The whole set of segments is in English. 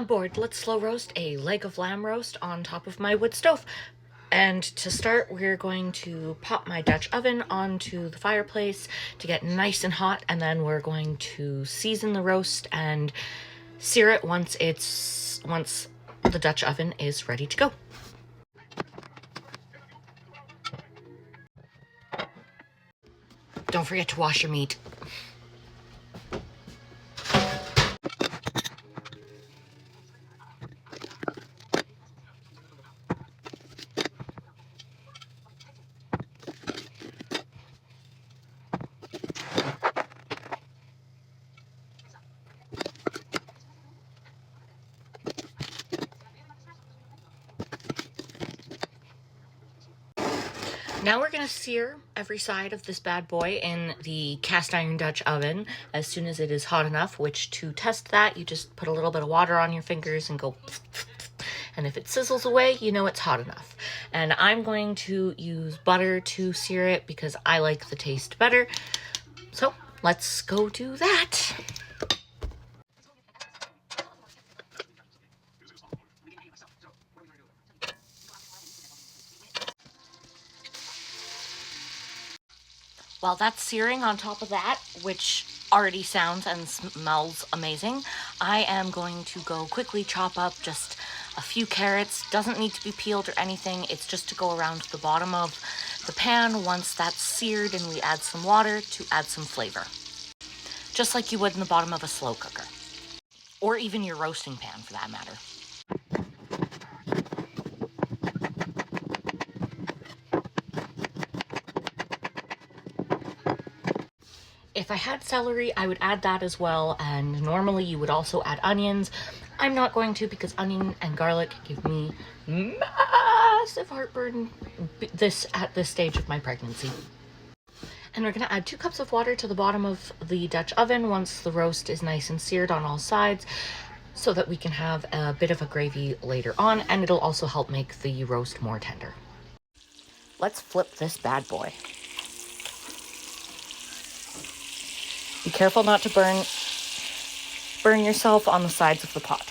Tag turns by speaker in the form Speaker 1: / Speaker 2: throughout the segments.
Speaker 1: On board, let's slow roast a leg of lamb roast on top of my wood stove. And to start, we're going to pop my Dutch oven onto the fireplace to get nice and hot, and then we're going to season the roast and sear it once the Dutch oven is ready to go. Don't forget to wash your meat. Now we're gonna sear every side of this bad boy in the cast iron Dutch oven as soon as it is hot enough, which to test that, you just put a little bit of water on your fingers and go, and if it sizzles away, you know it's hot enough. And I'm going to use butter to sear it because I like the taste better. So let's go do that. While that's searing on top of that, which already sounds and smells amazing, I am going to go quickly chop up just a few carrots. Doesn't need to be peeled or anything. It's just to go around the bottom of the pan once that's seared, and we add some water to add some flavor. Just like you would in the bottom of a slow cooker. Or even your roasting pan for that matter. If I had celery, I would add that as well, and normally you would also add onions. I'm not going to because onion and garlic give me massive heartburn at this stage of my pregnancy. And we're going to add 2 cups of water to the bottom of the Dutch oven once the roast is nice and seared on all sides, so that we can have a bit of a gravy later on, and it'll also help make the roast more tender. Let's flip this bad boy. Be careful not to burn yourself on the sides of the pot.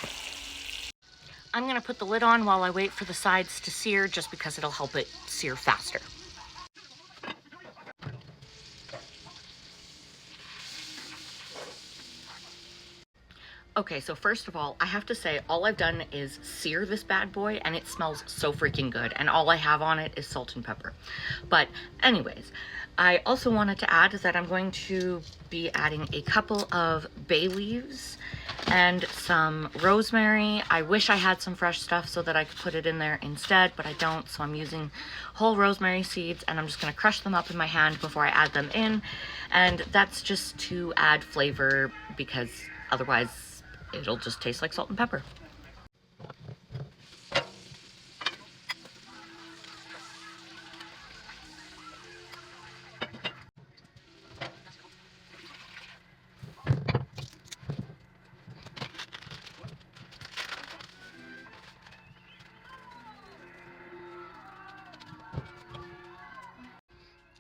Speaker 1: I'm gonna put the lid on while I wait for the sides to sear, just because it'll help it sear faster. Okay, so first of all, I have to say all I've done is sear this bad boy, and it smells so freaking good, and all I have on it is salt and pepper. But anyways, I also wanted to add that I'm going to be adding a couple of bay leaves and some rosemary. I wish I had some fresh stuff so that I could put it in there instead, but I don't, so I'm using whole rosemary seeds, and I'm just going to crush them up in my hand before I add them in. And that's just to add flavor, because otherwise it'll just taste like salt and pepper.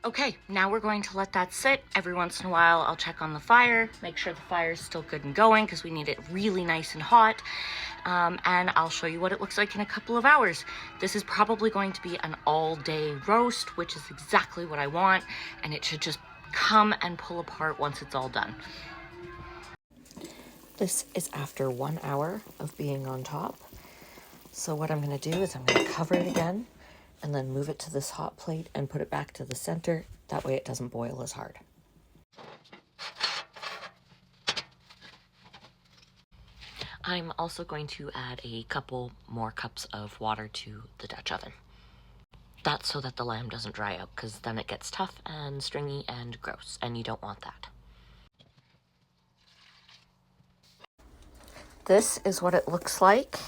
Speaker 1: Okay, now we're going to let that sit. Every once in a while, I'll check on the fire, make sure the fire is still good and going, because we need it really nice and hot. And I'll show you what it looks like in a couple of hours. This is probably going to be an all-day roast, which is exactly what I want, and it should just come and pull apart once it's all done. This is after 1 hour of being on top. So what I'm going to do is I'm going to cover it again, and then move it to this hot plate and put it back to the center. That way it doesn't boil as hard. I'm also going to add a couple more cups of water to the Dutch oven. That's so that the lamb doesn't dry out, because then it gets tough and stringy and gross, and you don't want that. This is what it looks like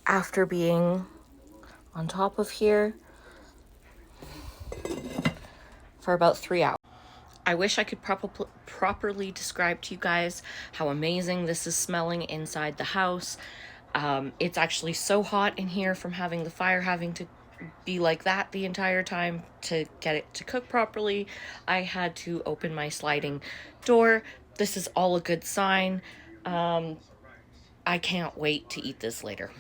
Speaker 1: after being on top of here for about 3 hours. I wish I could properly describe to you guys how amazing this is smelling inside the house. It's actually so hot in here from having the fire having to be like that the entire time to get it to cook properly. I had to open my sliding door. This is all a good sign. I can't wait to eat this later.